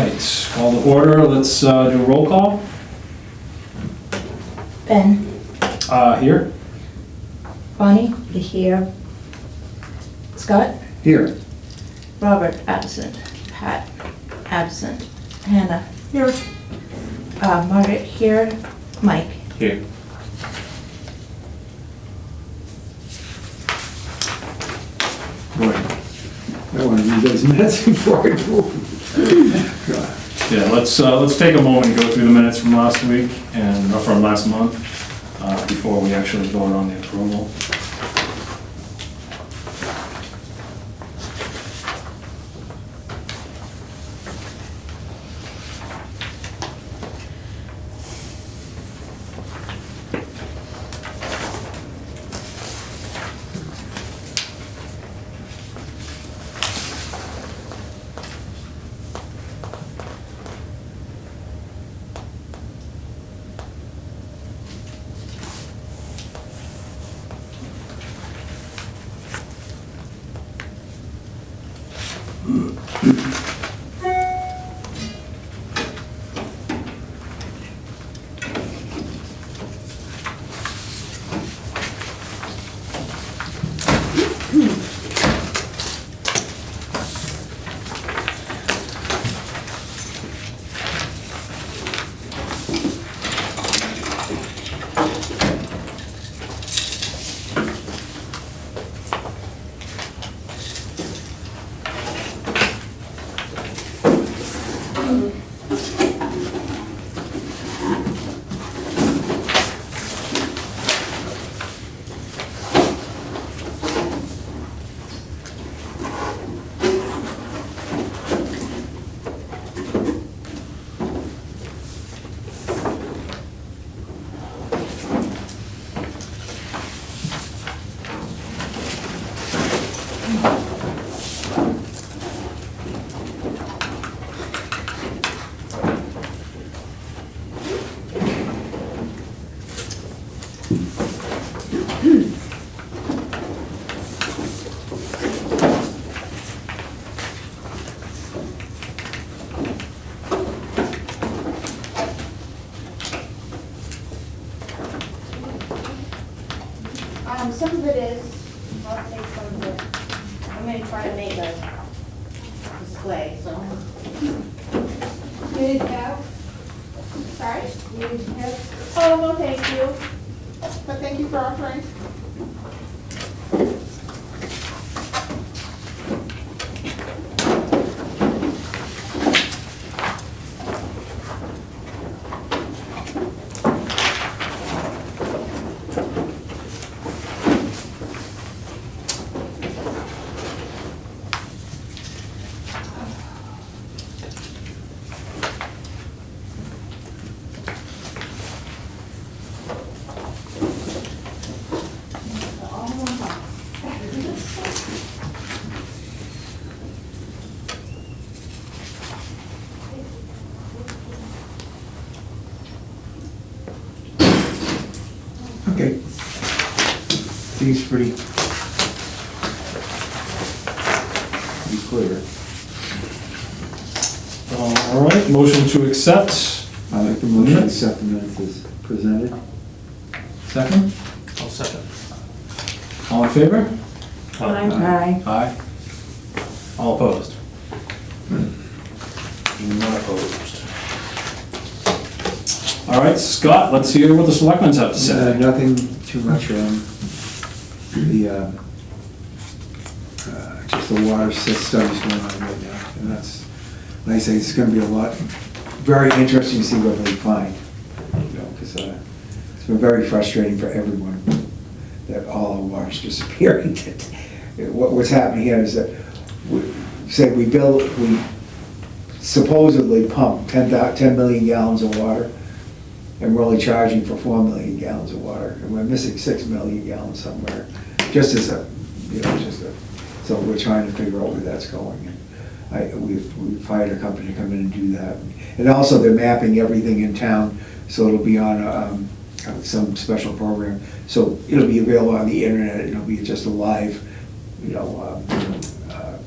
right, call to order, let's do a roll call. Ben, Here. Bonnie, here. Scott, Here. Robert, absent. Pat, absent. Hannah, here. Margaret, here. Mike. Here. Boy, I want to read those minutes before I go. Yeah, let's take a moment and go through the minutes from last week and, or from last month, before we actually vote on the approval. Some of it is, I'll take some of it. I'm gonna try to make a display, so. You need help? Sorry? You need help? Oh, no, thank you. But thank you for offering. Okay. Seems pretty clear. All right, motion to accept. I like the motion to accept the minutes as presented. Second? I'll second. All in favor? Aye. Aye. All opposed? Not opposed. All right, Scott, let's hear what the selectmen have to say. Nothing too much. Just the water studies going on right now, and that's, like I say, it's going to be a lot, very interesting to see what they find. You know, because it's been very frustrating for everyone that all our water's disappearing. What's happening here is that we supposedly pump 10 million gallons of water, and we're only charging for 4 million gallons of water, and we're missing 6 million gallons somewhere, just as a, you know, so we're trying to figure out where that's going. And we've hired a company to come in and do that. And also they're mapping everything in town, so it'll be on some special program. So it'll be available on the internet, it'll be just a live,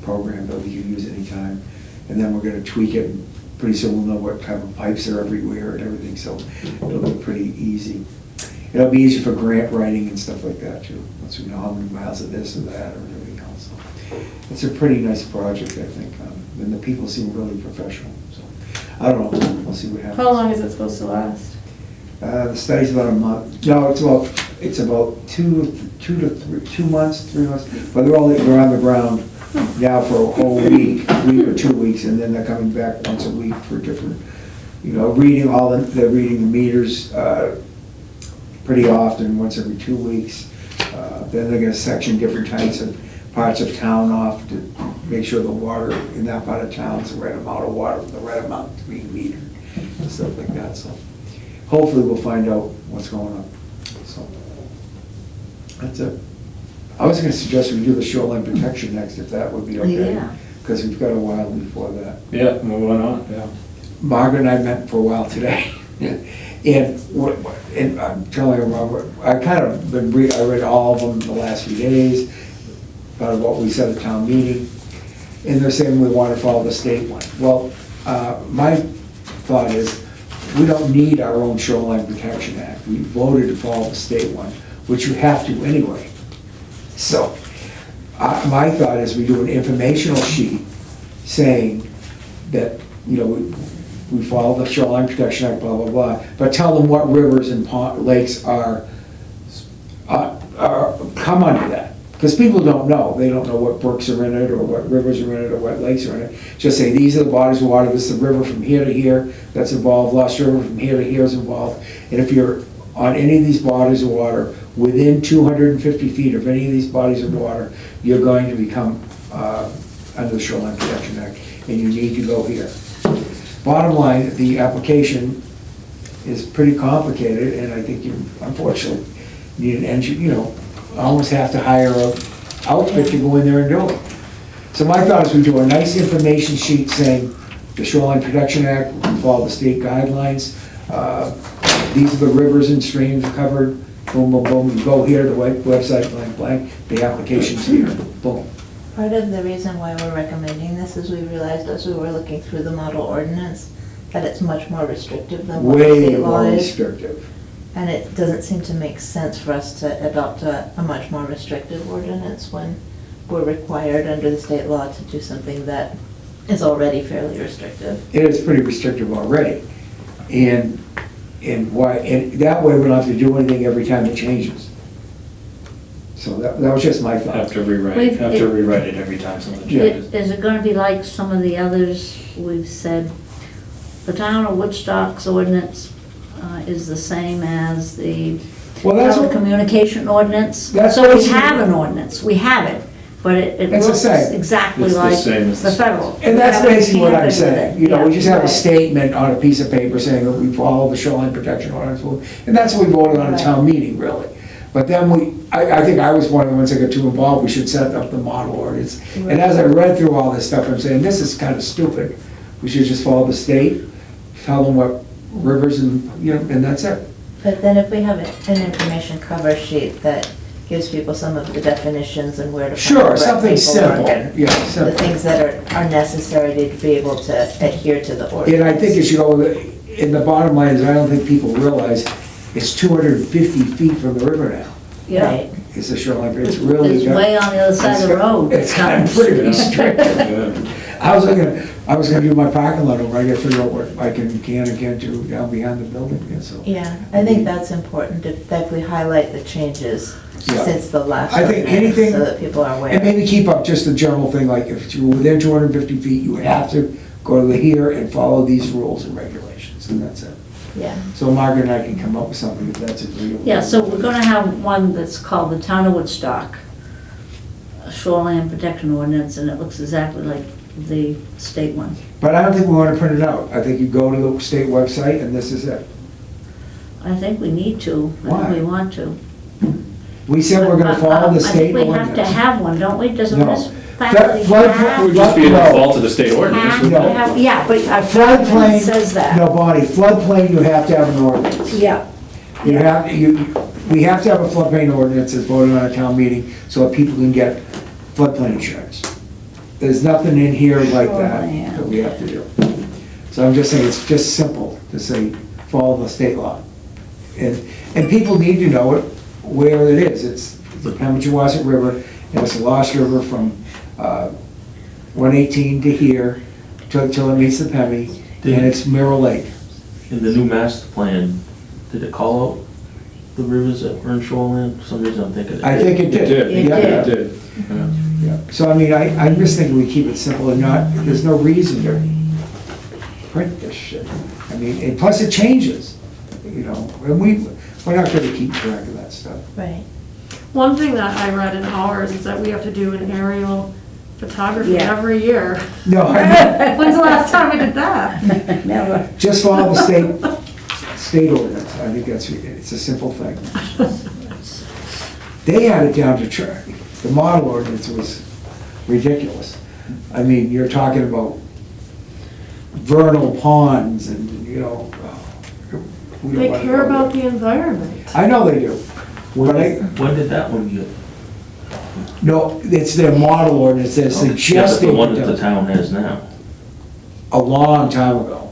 program that we can use anytime. And then we're gonna tweak it and pretty soon we'll know what type of pipes are everywhere and everything, so it'll be pretty easy. It'll be easy for grant writing and stuff like that too, once we know how many miles of this or that or everything else. So it's a pretty nice project, I think, and the people seem really professional, so I don't know, we'll see what happens. How long is it supposed to last? The study's about a month. No, it's about 2 months, 3 months. But they're on the ground now for a whole week or 2 weeks, and then they're coming back once a week for different, reading they're reading the meters pretty often, once every 2 weeks. Then they're gonna section different types of parts of town off to make sure the water in that part of town is the right amount of water, the right amount to be metered and stuff like that, so. Hopefully we'll find out what's going on, so. That's it. I was gonna suggest we do the shoreline protection next, if that would be okay. Yeah. Because we've got a while before that. Yeah, moving on, yeah. Margaret and I met for a while today. And I'm telling you, Robert, I kind of I read all of them the last few days, about what we said at town meeting, and they're saying we want to follow the state one. Well, my thought is, we don't need our own Shoreline Protection Act. We voted to follow the state one, which you have to anyway. So, my thought is we do an informational sheet saying that, we follow the Shoreline Protection Act, blah, blah, blah, but tell them what rivers and lakes are come under that. Because people don't know. They don't know what brooks are in it, or what rivers are in it, or what lakes are in it. Just say, these are the bodies of water, this is the river from here to here that's involved, Lost River from here to here is involved. And if you're on any of these bodies of water, within 250 feet of any of these bodies of water, you're going to become under the Shoreline Protection Act, and you need to go here. Bottom line, the application is pretty complicated, and I think you unfortunately need an engineer, almost have to hire a outfit to go in there and do it. So my thought is we do a nice information sheet saying the Shoreline Protection Act, we follow the state guidelines, these are the rivers and streams covered, boom, boom, boom, you go here to the website, blank, blank, the application's here, boom. Part of the reason why we're recommending this is we realized as we were looking through the model ordinance that it's much more restrictive than what the Way state law more is. restrictive. And it doesn't seem to make sense for us to adopt a much more restrictive ordinance when we're required under the state law to do something that is already fairly restrictive. It is pretty restrictive already. And that way we don't have to do anything every time it changes. So that was just my thought. Have to rewrite it every time something Yeah. changes. Is it gonna be like some of the others we've said? The town of Woodstock's ordinance is the same as the Well, that's what, telecommunication ordinance? That's So we basically- have an ordinance, we have it, but it It's the looks same. exactly It's the like same as the the- federal. and that's We haven't basically what I'm tampered with saying. it. We just have a Right. statement on a piece of paper saying that we follow the shoreline protection ordinance. And that's what we voted on a town meeting, really. But then I think I was one of the ones that got too involved, we should set up the model ordinance. And as I read through all this stuff, I'm saying, this is kind of stupid. We should just follow the state, tell them what rivers and, and that's it. But then if we have an information cover sheet that gives people some of the definitions and where to find Sure, the right something simple, paperwork and yeah, the simple. things that are necessary to be able to adhere to the ordinance. And I think it should go, in the bottom line is, I don't think people realize it's 250 feet from the river now. Yeah, Right. It's a shoreline, it's really. it's way on the other side of the road. It's kind of pretty restricted. Good. I was gonna do my parking lot over, I gotta figure out what I can and can't do down behind the building, so. Yeah, I think that's important, that we highlight the changes Yeah. since the last I think ordinance, anything- so that people are aware. And maybe keep up just the general thing, like if you're within 250 feet, you have to go to the here and follow these rules and regulations, and that's it. Yeah, So Margaret and I can come up with something if that's agreeable. Yeah, so we're gonna have one that's called the Town of Woodstock Shoreline Protection Ordinance, and it looks exactly like the state one. But I don't think we wanna print it out. I think you go to the state website and this is it. I think we need to, I Why? think we want to. We said we're gonna follow the state I think we have ordinance. to have one, don't we? Doesn't No. this That faculty flood- have? It would just be a No. default to the state ordinance. Have to No. have- Yeah, but our Floodplain, floodplain says that. no, Bonnie, floodplain, you have to have an ordinance. Yeah, We have to have a floodplain ordinance that's voted on a town meeting so that people can get floodplain insurance. There's nothing in here like that Shoreline. that we have to do. So I'm just saying, it's just simple to say, follow the state law. And people need to know it, where it is. It's the Pemmichewasset River, and it's the Lost River from 118 to here, till it meets the Pemmy, and it's Mirror Lake. In the new master plan, did it call out the rivers that were in shoreline? For some reason I'm thinking it I think it It did. did. Yeah. It did. Yeah. Yeah. So I mean, I'm just thinking we keep it simple and not, there's no reason to print this shit. I mean, and plus it changes, you know, and we're not gonna keep track of that stuff. Right. One thing that I read in ours is that we have to do an aerial photography Yeah. every year. No, I When's the last time we did that? Never. just follow the state ordinance. I think it's a simple thing. They had it down to track. The model ordinance was ridiculous. I mean, you're talking about vernal ponds and, you know. we don't They wanna care go about there. the environment. I know they do. But When did that one get? no, it's their model ordinance that Yeah, but suggested the one that the it town has now. a long time ago.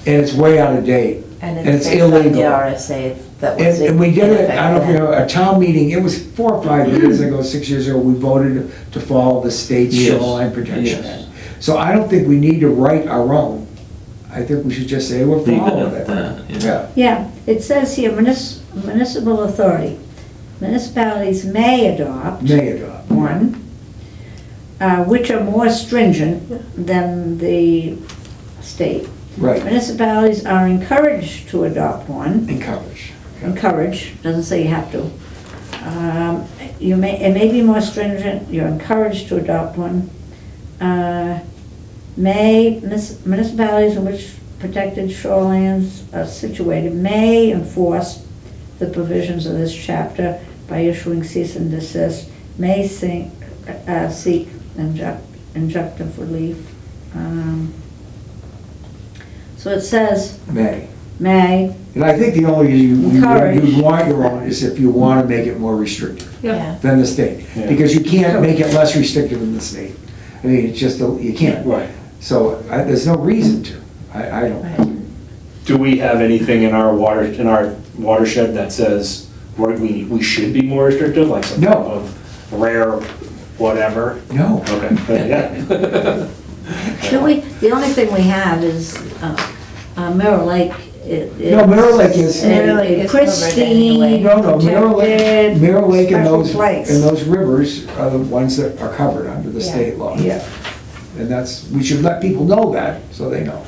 And it's way out of date. And And it's it's based on the illegal. RSA that was. And we did in it, effect I don't know if you then. know, a town meeting, it was 4 or 5 years ago, 6 years ago, we voted to follow the state's Yes, shoreline protection yes. act. So I don't think we need to write our own. I think we should just say we're Leave it following at it. that, yeah. Yeah, Yeah, it says here municipal authority. Municipalities may adopt may adopt. one, which are more stringent than the state. Right, Municipalities are encouraged to adopt one. encourage. Yeah. Encourage, doesn't say you have to. It may be more stringent, you're encouraged to adopt one. Municipalities in which protected shorelands are situated may enforce the provisions of this chapter by issuing cease and desist, may seek injunctive relief. So it says May. may, And I think the only reason Encourage. you want your own is if you want to make it more restrictive Yeah. than the state. Yeah. Because you can't make it less restrictive than the state. I mean, it's just, you can't. Right. So there's no reason to. I don't. Right. Do we have anything in our watershed that says we should be more restrictive, like some No. type of rare whatever? No. Okay, yeah. the only thing we have is Mirror Lake. No, Mirror Lake is. Mirror Lake is covered anyway. Pristine, No, Mirror Lake, protected, Mirror Lake and special those, place. and those rivers are the ones that are covered under the Yeah. state law. Yeah. And we should let people know that, so they know.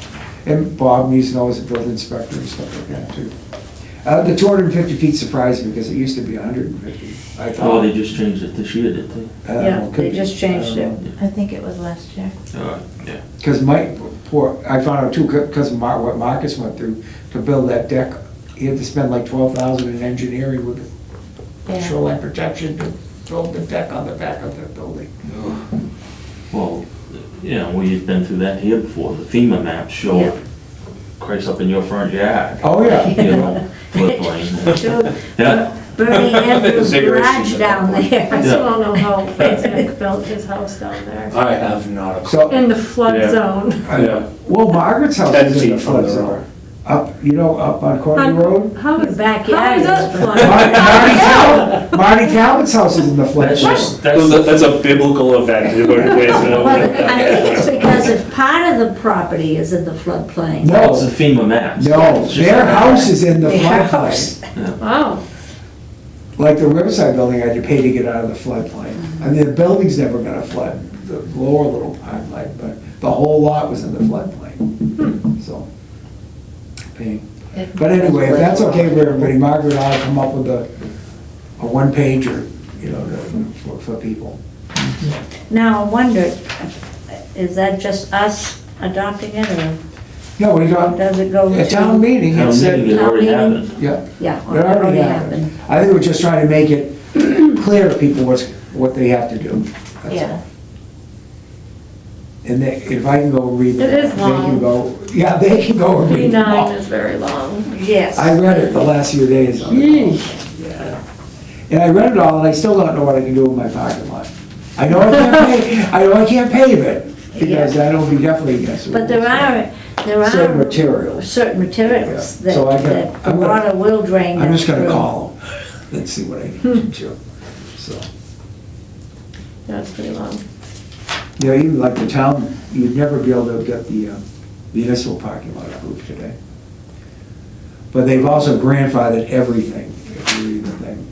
And Bob needs to know as a building inspector and stuff like that too. The 250 feet surprised me because it used to be 150. I Oh, thought. they just changed it this year, didn't they? Yeah, they just changed it. I think it was last year. Yeah. Because I found out too, because of what Marcus went through to build that deck. He had to spend like $12,000 in engineering with Yeah. shoreline protection to build the deck on the back of the building. Well, you know, we've been through that here before. The FEMA maps show Yeah. Christ up in your front yard. Oh, yeah. You know, floodplain. So, Yeah. Bernie Andrews' Ziggurat garage sheet. down I there. still don't know how Nick built his house down there. I have not. So, In the flood Yeah. zone. Yeah. well, Margaret's house 10 is in the feet from flood the zone. river. Up, up on Courtney Road. How Your is, backyard how is that is- flooded? Marty Talbot's house is in the flood That's zone. just, That's a biblical event. Well, I think it's because if part of the property is in the floodplain. No. It's the FEMA maps. No, It's just their like- house is in the Their house. floodplain. Wow. Like the Riverside building, I had to pay to get out of the floodplain. I mean, the building's never gonna flood, the lower little part might, but the whole lot was in the floodplain. So, pain. But anyway, if that's okay for everybody, Margaret and I'll come up with a one-pager, you know, for people. Now, I wondered, is that just us adopting it, or No, we got does it go to? a town meeting, Town it meeting, said, it already Town meeting? happened. yeah. Yeah, It already happened. I think we're just trying to make it clear to people what they have to do. That's Yeah. all. And if I can go read it. It is They can long. go, yeah, they can go and read it. B9 is very long. Yes. I read it the last few days. Yeah. And I read it all, and I still don't know what I can do with my parking lot. I know I can't pave it, because that'll be definitely against the But there rules. There certain are materials. certain materials Yeah. that, So I can- that the I'm gonna- water will drain. I'm just gonna through. call them and see what I need to do. So, Yeah, it's pretty long. yeah, even like the town, you'd never be able to get the municipal parking lot approved today. But they've also grandfathered everything, if you read the thing,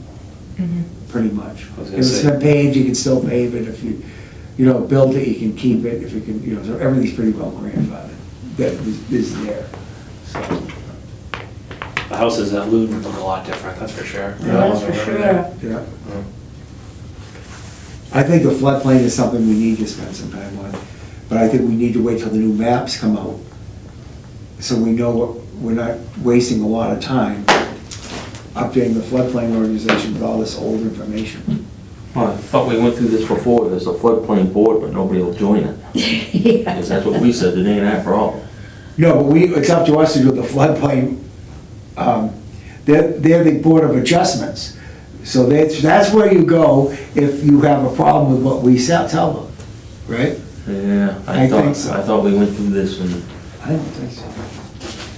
pretty much. I was If gonna it's say. been paved, you can still pave it. If you know, build it, you can keep it. If you can, you know, so everything's pretty well grandfathered that is there. So, The houses at Luton look a lot different, that's for sure. That's for sure. yeah. I think the floodplain is something we need to spend some time on, but I think we need to wait till the new maps come out, so we know what, we're not wasting a lot of time updating the floodplain organization with all this old information. Well, I thought we went through this before, there's a floodplain board, but nobody will join it. Yeah. Because that's what we said, it ain't our problem. No, but it's up to us to do the floodplain, they're the Board of Adjustments. So that's where you go if you have a problem with what we tell them, right? Yeah, I think so. I thought we went through this and, I don't think so.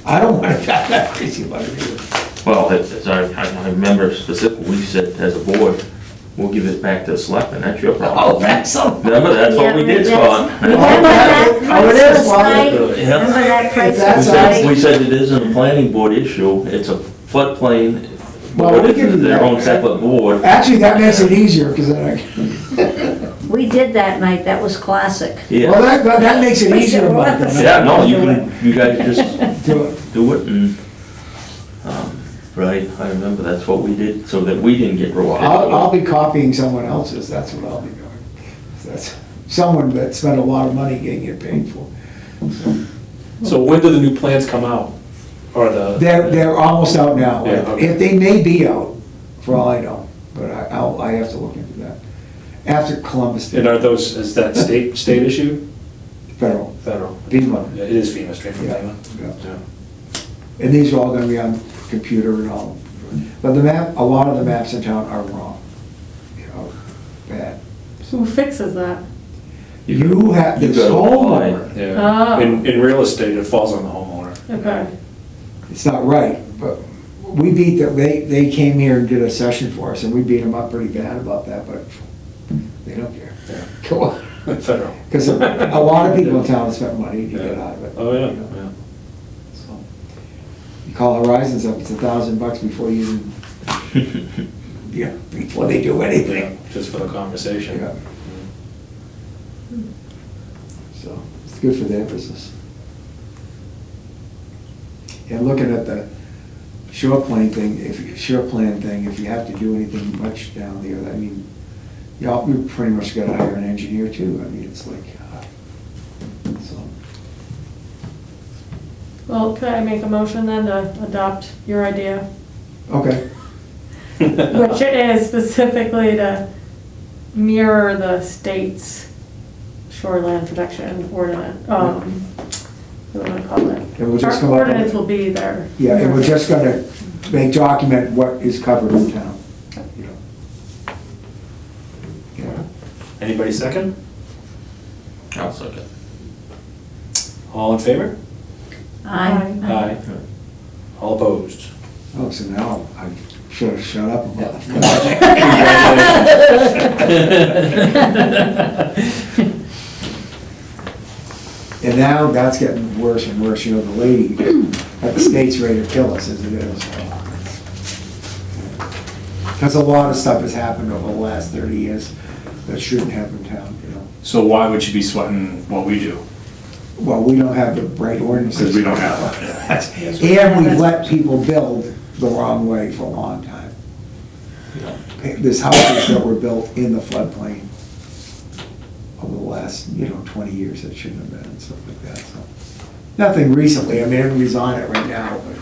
I don't want to get that crazy about it either. well, I remember specifically, we said as a board, we'll give it back to the selectmen, that's your problem. Oh, that's so. Remember, that's what we did, Scott. Remember that Oh, it is, priceless well, night? yeah. Remember that If priceless that's night? We said it isn't a planning board issue, it's a floodplain, Well, board, we can do it's their that. own separate board. Actually, that makes it easier, because then I, We did that night, that was classic. well, Yeah, that makes it easier about that. yeah, no, you guys just Do it. do it and, right, I remember that's what we did, so that we didn't get rolled. I'll be copying someone else's, that's what I'll be doing. That's someone that spent a lot of money getting it paid for. So when do the new plans come out? Or the? They're almost out now. Yeah, okay. If they may be out, for all I know, but I have to look into that. After Columbus And Day, are those, is that state issue? federal, Federal? FEMA. Yeah, it is FEMA, straight from Yeah, FEMA. yeah. Yeah. And these are all gonna be on computer and all. But the map, a lot of the maps in town are wrong. You know, bad. So who fixes that? You have, You this gotta apply. homeowner, Yeah, Oh. in real estate, it falls on the homeowner. Okay. it's not right, but we beat them, they came here and did a session for us, and we beat them up pretty bad about that, but they don't care. Yeah. Go on. Federal. Because a lot of people in town have spent money to get out of it. Oh, yeah, you know. yeah. So, you call Horizons up, it's $1,000 before you even, yeah, before they do Yeah, anything. just for the conversation. Yeah. So, it's good for their business. And looking at the shore plan thing, if you have to do anything much down there, I mean, you pretty much gotta hire an engineer too, I mean, it's like, so. Well, could I make a motion then to adopt your idea? Okay, Which is specifically to mirror the state's shoreline protection ordinance, what do I call it? And we'll just Our come up with- ordinance will be there. yeah, and we're just gonna document what is covered in town, you know. Yeah. Anybody second? I'll second. All in favor? Aye. Aye. All opposed? Oh, so now I should have shut up about it. And now that's getting worse and worse, you know, the lady at the state's ready to kill us as it is. Because a lot of stuff has happened over the last 30 years that shouldn't have in town, you know. So why would you be sweating what we do? Well, we don't have the right ordinances. Because we don't have it. And we've let people build the wrong way for a long time. You know, there's houses that were built in the floodplain over the last, 20 years that shouldn't have been, and stuff like that, so. Nothing recently, I mean, everybody's on it right now, but,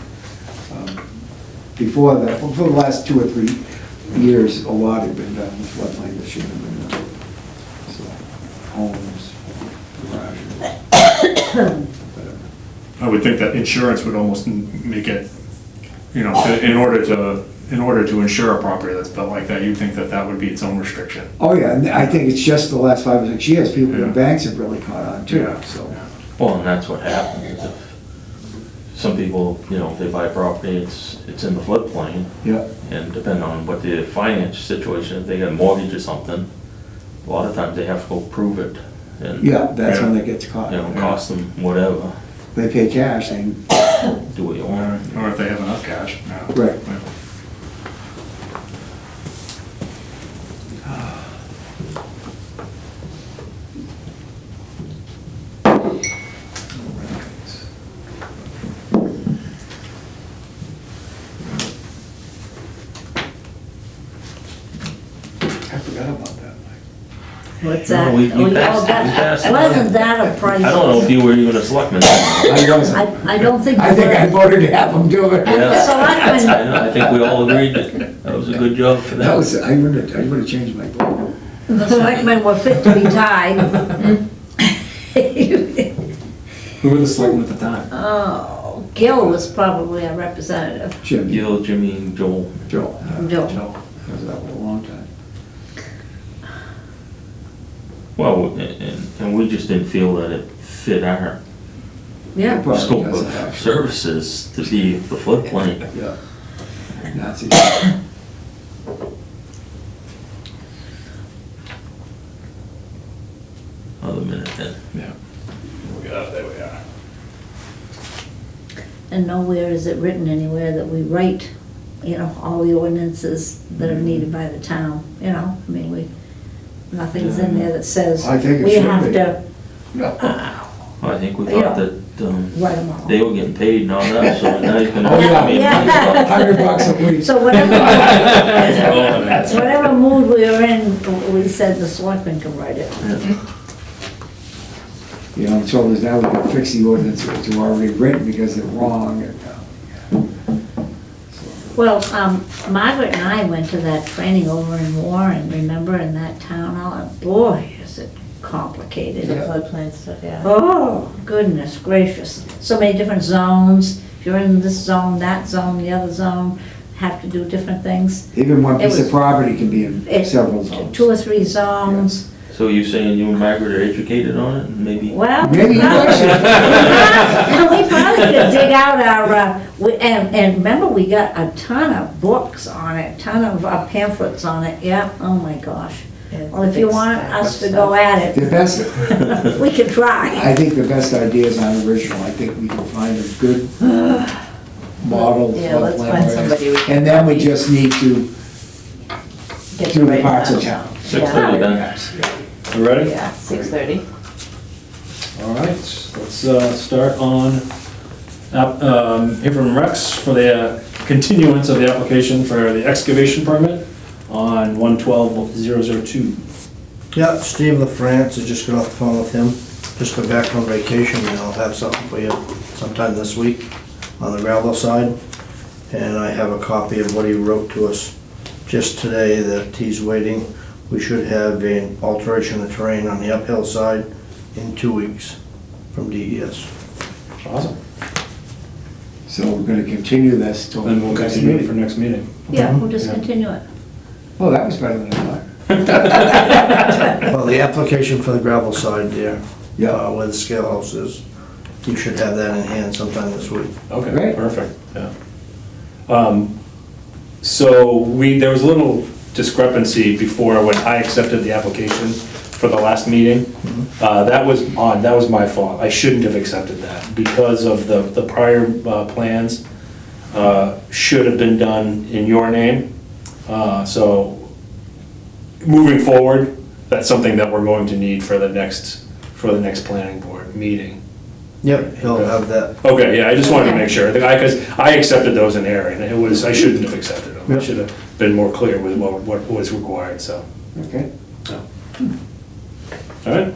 before that, for the last 2 or 3 years, a lot had been done in the floodplain that shouldn't have been done. So, homes, garages, whatever. I would think that insurance would almost make it, in order to insure a property that's built like that, you'd think that that would be its own restriction. Oh, yeah, and I think it's just the last 5 or 6 years, people, the Yeah. banks have really caught on too, Yeah. so. Well, and that's what happens, some people, you know, if they buy property, it's in the floodplain, Yeah, and depending on what the finance situation, if they got a mortgage or something, a lot of times they have to go prove it, and, you yeah, that's when it gets caught. know, cost them whatever, They pay cash, they, do what you want. Or if they have enough cash, yeah. right. Yeah. I forgot about that, Mike. What's No, that? we Oh, yeah, passed- that- we passed it. Wasn't that a price? I don't know if you were even a selectman. I wasn't. I don't think. I think I voted to have them do it. Yeah. Selectmen, I think we all agreed that was a good job for That them. was, I would've changed my vote. the selectmen were fit to be tied. Who were the selectmen at the time? Oh, Gil was probably a representative. Jim, Gil, Jimmy, and Joel. Joe. Joe. That was a long time. Well, and we just didn't feel that it fit our Yeah. Probably scope doesn't of actually. services to be the floodplain. Yeah. Nazi. Another minute then. Yeah. There we are. And nowhere is it written anywhere that we write, you know, all the ordinances that are needed by the town, you know? I mean, nothing's in there that says I think it we should have be. to No. I think we Yeah. thought that write them all. they were getting paid and all that, so now you can. Oh, yeah. I mean, Yeah. $100 a week. So whatever, Oh, that's- whatever mood we were in, we said the selectmen can write it. You know, so there's now we can fix the ordinance which are already written because they're wrong and, Well, Margaret and I went to that training over in Warren, remember, in that town hall, and boy, is it complicated. The floodplain stuff, yeah. Oh, goodness gracious. So many different zones. If you're in this zone, that zone, the other zone, have to do different things. even one It piece of was- property can be in It's several zones. 2 or 3 zones. So you saying you and Margaret are educated on it, and maybe? Well, Maybe you actually, we probably could dig out our, and remember, we got a ton of books on it, ton of pamphlets on it, yeah, oh my gosh. Yeah, Well, if you big want stack us of to go stuff. at the it, best, we could try. I think the best idea is on original. I think we can find a good model. Yeah, let's floodplain find area. somebody we can And then we copy. just need to Get do the the right parts of amount. town. 6:30 then. Yes, yeah. You ready? Yeah, 6:30. All right, let's start on, here from Rex for the continuance of the application for the excavation permit on 112-002. Yeah, Steve LaFrance, I just got off the phone with him, just got back from vacation, and I'll have something for you sometime this week on the gravel side. And I have a copy of what he wrote to us just today that he's waiting. We should have an alteration of terrain on the uphill side in 2 weeks from DES. Awesome. So we're gonna continue this till Then we'll next continue it for meeting. next meeting. Yeah, we'll just Yeah. continue it. Well, that was better than I thought. Well, the application for the gravel side there, Yeah. where the scale house is, you should have that in hand sometime this week. Okay, Great. perfect, yeah. So there was a little discrepancy before when I accepted the application for the last meeting. That was my fault. I shouldn't have accepted that because of the prior plans should have been done in your name. So moving forward, that's something that we're going to need for the next planning board meeting. Yep, he'll have that. Okay, yeah, I just wanted to make sure, because I accepted those in error, and I shouldn't have accepted them. I Yep. should have been more clear with what was required, so. Okay. All right?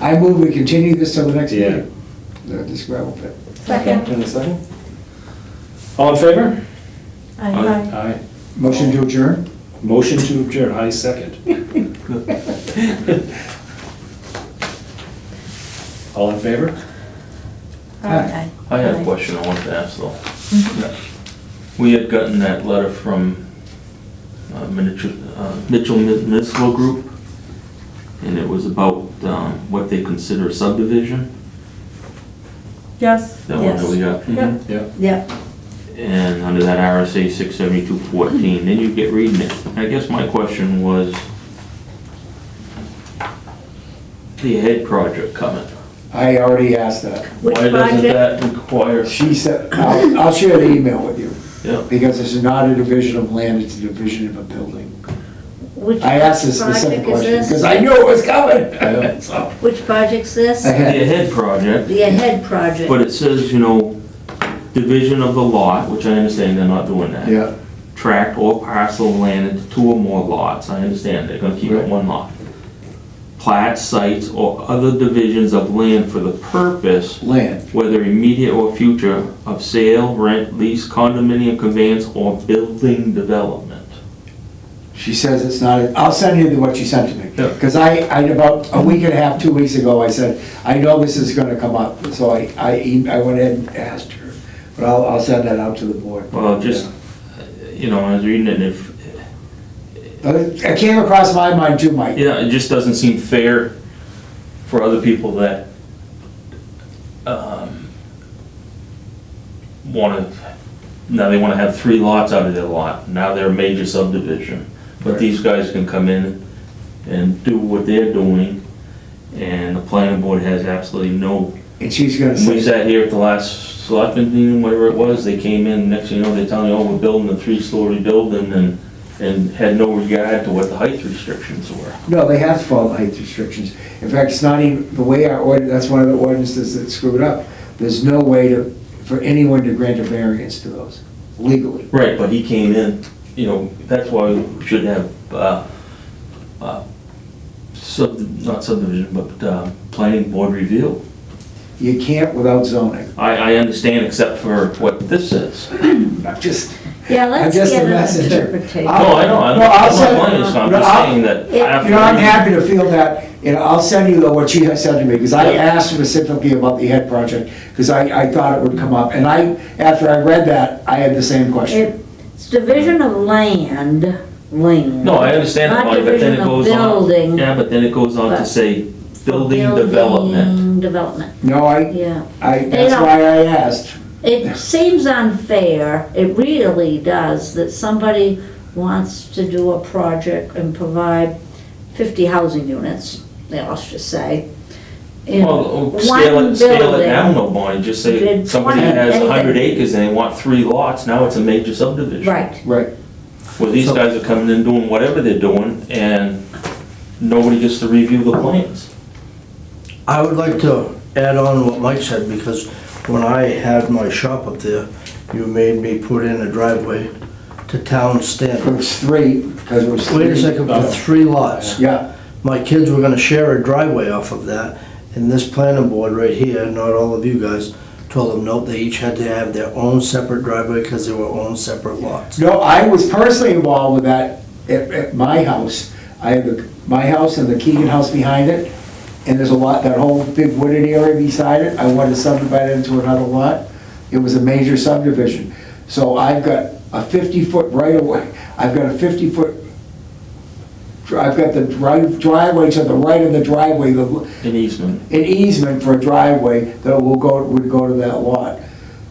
I move we continue this till the next Yeah. meeting. This gravel pit. Second. In a second? All in favor? Aye. Aye. Motion to adjourn? Motion to adjourn, I second. All in favor? Aye. I had a question I wanted to ask though. We had gotten that letter from Mitchell Municipal Group, and it was about what they consider a subdivision. Yes. That one that we got. Yep. Yeah. Yep. And under that RSA 672.14, then you get reading it. I guess my question was, the head project coming. I already asked that. Which Why doesn't project? that require? She said, I'll share the email with you, Yeah. because it's not a division of land, it's a division of a building. Which I asked a specific project is question, this? because I knew it was coming. So, Which project's this? I The had- head project, The ahead project. but it says, you know, division of the lot, which I understand they're not doing that. Yeah, Tract or parcel of land into 2 or more lots, I understand, they're gonna keep it Right. one lot. Plat, sites, or other divisions of land for the purpose, land. whether immediate or future, of sale, rent, lease, condominium, conveyance, or building development. She says it's not, I'll send you what she sent to me. Yeah. Because I, about a week and a half, 2 weeks ago, I said, I know this is gonna come up, so I went ahead and asked her. But I'll send that out to the board. Well, just, you know, I was reading it, if, But it came across my mind too, Mike. yeah, it just doesn't seem fair for other people that, now they wanna have 3 lots out of their lot, now they're a major subdivision. But Right. these guys can come in and do what they're doing, and the planning board has absolutely no. And she's gonna We say, sat here at the last selectmen meeting, whatever it was, they came in, next thing you know, they're telling you, oh, we're building a 3-story building, and had no regard to what the height restrictions were. no, they have to follow the height restrictions. In fact, it's not even, the way our ordinance, that's one of the ordinances that screwed up. There's no way to, for anyone to grant a variance to those legally. Right, but he came in, you know, that's why we should have, not subdivision, but, planning board review. You can't without zoning. I understand except for what this says. I'm just, Yeah, let's I'm just get a an messenger. interpretation. No, I know, No, I'll I'm send- not blaming you, so I'm no, just I'll- saying that after. You know, I'm happy to feel that, you know, I'll send you what she has said to me, because I asked specifically about the head project, because I thought it would come up, and after I read that, I had the same question. It's division of land. No, I understand that, Not Bonnie, but then it division of goes on. building. Yeah, but then it goes on to But- say building development. Building development, No, yeah. that's know- why I asked. It seems unfair, it really does, that somebody wants to do a project and provide 50 housing units, let's just say, in Well, one scale it down, building. no, Bonnie, just say Did somebody 20, has 100 anything. acres and they want 3 lots, now it's a major subdivision. Right, Right. Well, these So- guys are coming in doing whatever they're doing, and nobody gets to review the plans. I would like to add on what Mike said, because when I had my shop up there, you made me put in a driveway to town It standard. was 3, because it was 3. Wait a second, for 3 lots. Yeah, My kids were gonna share a driveway off of that, and this planning board right here, not all of you guys, told them, nope, they each had to have their own separate driveway because they were own separate lots. no, I was personally involved with that at my house. I have my house and the Keegan house behind it, and there's a lot, that whole big wooded area beside it, I wanted to subdivide it into another lot. It was a major subdivision. So I've got a 50-foot right-of-way, I've got a 50-foot, I've got the driveway to the right of the driveway, An easement. an easement for a driveway that would go to that lot.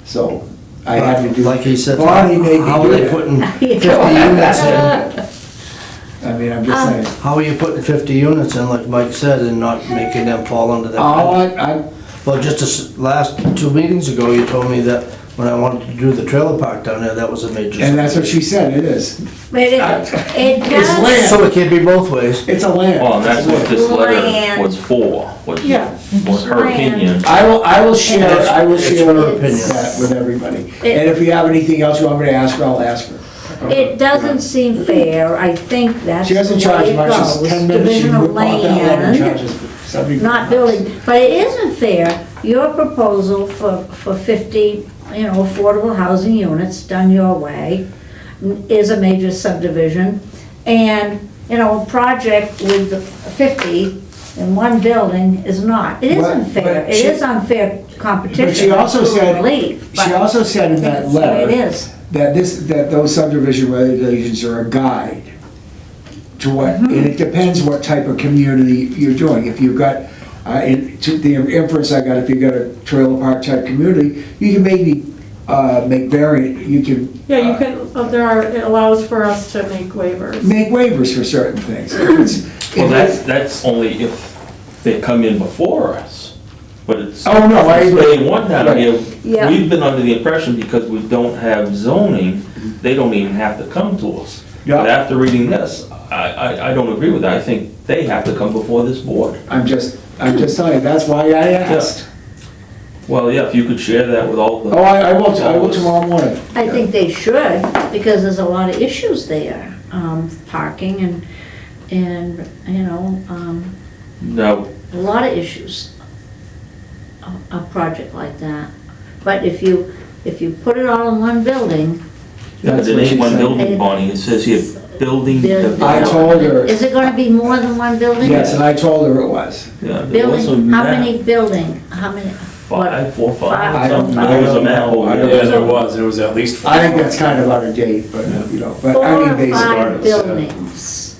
So I had to do. Like he said, Bonnie made me how are do they that. putting 50 units in? I mean, I'm just saying. How are you putting 50 units in, like Mike said, and not making them fall under that? Oh, I, Well, just last 2 meetings ago, you told me that when I wanted to do the trailer park down there, that was a major. and that's what she said, it is. but it It's does, land. So it can't be both ways. It's a land. Well, and that's what this letter Land. was for, was Yeah. her Land. opinion. I will share It's her opinion. that with everybody. And if you have anything else you want me to ask her, I'll ask her. it doesn't seem fair, I think that's She the doesn't charge way it much, it's goes. 10 minutes. She Division of whipped off that letter and land, charges 70 not building, but it isn't fair, your proposal for 50, affordable housing units done your way is a major subdivision, and, a project with the 50 in one building is not. It isn't But fair, it she- is unfair competition. But she also that's said, believe, she but also said in that it's the way letter. It is. that those subdivision regulations are a guide to what, and it depends what type of community you're doing. If you've got And to the inference I got, if you got a trailer park type community, you can maybe make variant, you can. Yeah, you can, it allows for us to make waivers. Make waivers for certain things. Well, that's only if they come in before us, but it's. Oh, no, I agree. They want down here, Yeah. we've been under the impression because we don't have zoning, they don't even have to come to us. Yeah. But after reading this, I don't agree with that, I think they have to come before this board. I'm just telling you, that's why I asked. Well, yeah, if you could share that with all the. Oh, I will tomorrow morning. I think they should, because there's a lot of issues there, parking and, you know, No, a lot of issues, a project like that. But if you put it all in one building. That's it what she ain't one said. building, Bonnie, it says here, building. I told her, Is it gonna be more than one building? yes, and I told her it was. Yeah, there was a Building, how map. many building, how many? Five, 4, 5, I don't something, know. there was a map over I there. don't Yeah, there was at least. I think that's kind of out of date, but, you know, but Four I or mean, basically. five buildings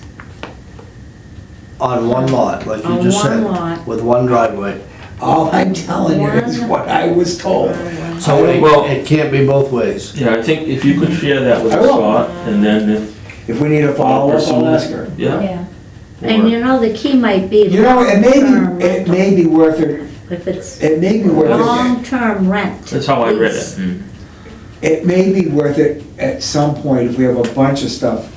On one lot, like you on just one said, lot. with one driveway. All I'm telling you is what I was told. So Well- it can't be both ways. Yeah, I think if you could share that with I will. Scott, and then if, If we need a follow-up, I'll ask her. yeah. Yeah. And you know, the key might be You know, long-term it may be worth it, if it's it may be worth it, long-term rent. That's how I read it. lease. it may be worth it at some point if we have a bunch of stuff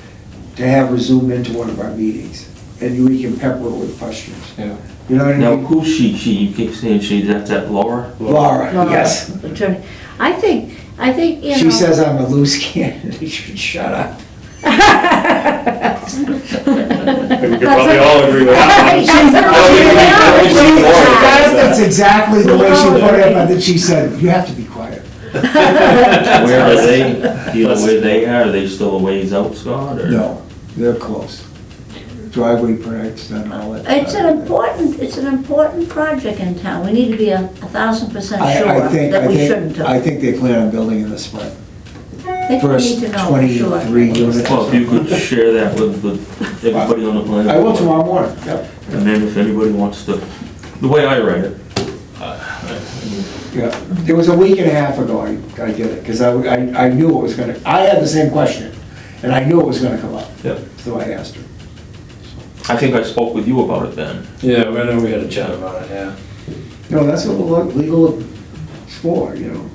to have her zoom into one of our meetings. And we can pepper it with questions. Yeah. You know what I Now, mean? who's she? You keep saying she, that's that Laura? Laura, Laura, yes. attorney. I think, you know. She says I'm a loose cannon, you should shut up. We could probably all agree with that. That's exactly the way she put it, but then she said, you have to be quiet. Where are they? Do you know where they are? Are they still a ways out, Scott, or? No, they're close. Driveway permits and all that. It's an important project in town. We need to be 1,000% I sure think, that I we shouldn't think, I have. think they plan on building in the spring. I think we First need to know for sure. 23 units. Well, if you could share that with everybody on the planet. I will tomorrow morning, yep. And then if anybody wants to, the way I read it, Yeah, it was a week and a half ago I did it, because I knew it was gonna, I had the same question, and I knew it was gonna come up. Yep. So I asked her. I think I spoke with you about it then. Yeah, I know we had a chat about it, yeah. No, that's what legal is for, you know.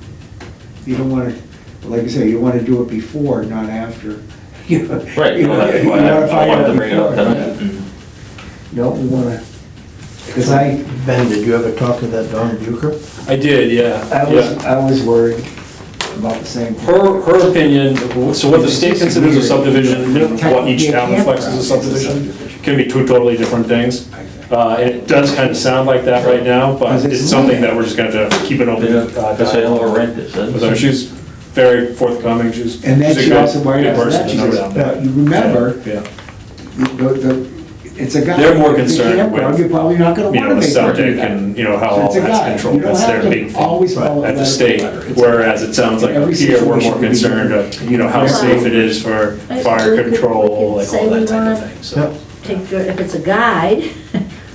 You don't wanna, like I say, you wanna do it before, not after. You know, Right, you no, know, that's you why wanna I find wanted out to bring it up before, tonight. yeah. and- No, we wanna, because I Ben, did you ever talk to that Don Bucher? I did, yeah. I was worried about the same. thing. Her opinion, so what the state considers a subdivision and what each town reflects as a subdivision can be two totally different things. And it does kind of sound like that right now, but it's something that we're just gonna have to keep an open To say, dialogue oh, rent it, with her. She's very forthcoming, she's And then she's a she good also, right after person that, to she know says, down there. you remember, Yeah, it's a guy. They're more If you concerned campground, with, You're probably not gonna you know, wanna the make her do septic that. and, you know, how So all it's a that's guy. controlled, You don't that's have their to big thing. always follow At the letter state, for letter. It's a- whereas it sounds like Every up here, we're more situation would be concerned different. of, you know, how safe it is for fire We could control, like say all we that type of wanna- thing, so. If it's a guide,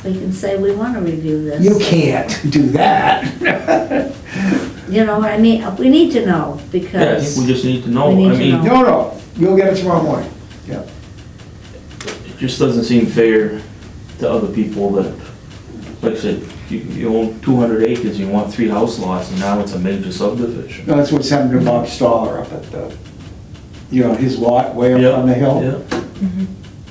we can say we want to review this. You can't do that. You know what I mean? We need to know, Yeah, I think because. we just need to know, We need I to mean, know. No, you'll get it tomorrow morning. Yeah. it just doesn't seem fair to other people that, like I said, you own 200 acres, you want 3 house lots, and now it's a major subdivision. No, that's what's happened to Bob Stoller up at the, you know, his lot way Yeah, up on the hill. Yeah.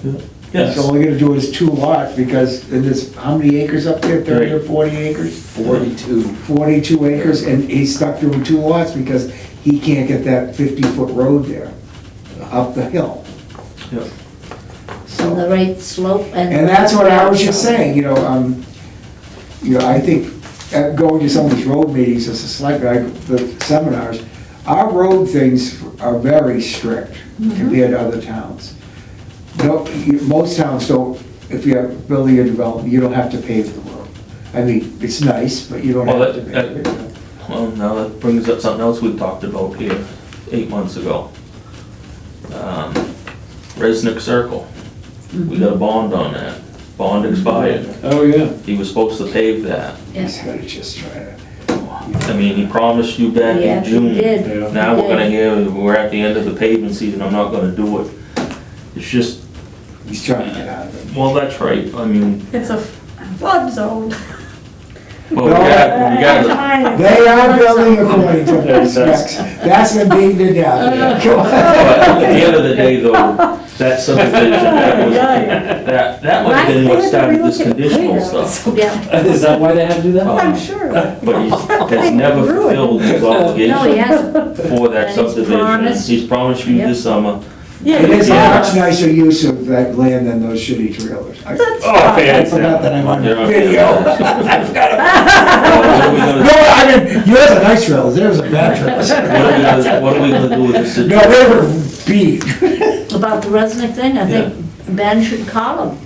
Yeah. Yes. So all you gotta do is 2 lots, because there's, how many acres up there, 30 or 40 acres? 42. 42 acres, and he's stuck doing 2 lots because he can't get that 50-foot road there, up the hill. Yeah. On So, the right slope and. and that's what I was just saying, you know, I think going to some of these road meetings, as a select guy, the seminars, our road things are very strict compared to other towns. No, most towns don't, if you're building a development, you don't have to pave the road. I mean, it's nice, but you don't Well, have to pave it. Well, now that brings up something else we talked about here 8 months ago. Resnick Circle, we got a bond on that. bond expired. Oh, yeah. He was supposed to pave that. He's gotta just try to. I mean, he promised you back Yeah, in he June. did. Yeah. Now we're He gonna did. hear, we're at the end of the paving season, I'm not gonna do it. It's just, He's trying to get out of it. well, that's right, I mean, It's a flood zone. well, we got, They are building according to the specs. That's been beaten to death. Come on. but at the end of the day though, that subdivision, that might have been what started this conditional stuff. Yeah, Is that why they had to do that? I'm sure. But has never fulfilled his no, he obligation hasn't. for that And he's subdivision. promised- He's promised you Yep. this summer. It is a Yeah. much nicer use of that land than those shitty trailers. I Oh, okay. I forgot that I'm on Yeah. video. I forgot about Well, what are we No, gonna- I mean, yours are nice trailers, theirs are bad trailers. What are we gonna do with this No, situation? they were beat. About the Resnick thing, I think Ben should call him.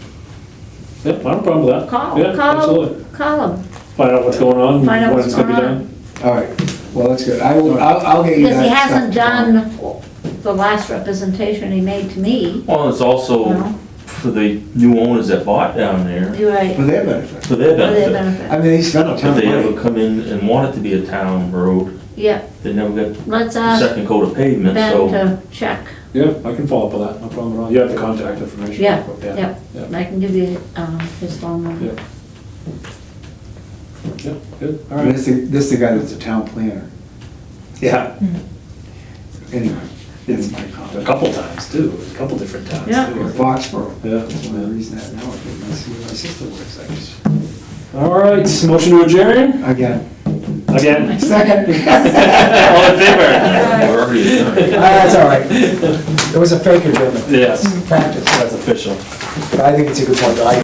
Yeah, I don't have a problem with that. Call, Yeah, call absolutely. him, call him. Find out what's going on, Find out when what's it's gonna be going on. done. All right, well, that's good. I'll get you that. Because he hasn't stuff tomorrow. done the last representation he made to me. Well, it's also No. for the new owners that bought down there, You're right, For their benefit. for their for their benefit. benefit. I mean, they spent a If ton of they ever money. come in and want it to be a town road, Yeah, they never got let's the ask second coat of pavement, Ben so. to check. Yeah, I can follow up with that, no problem at all. You have the contact information. Yeah, Yeah. yeah. I can give you his phone number. Yeah. Yeah, good, all right. This is the guy that's a town planner. Yeah, Anyway, that's my a comment. couple times too, a couple different towns Yeah. Or too. Foxborough. Yeah. That's one of the reasons that now I think my sister works. I just, All right, motion to adjourn? again. Again? Second. All in favor? We're already adjourned. That's all right. It was a fake adjournment. Yes, Practice. that's official. But I think it's a good point.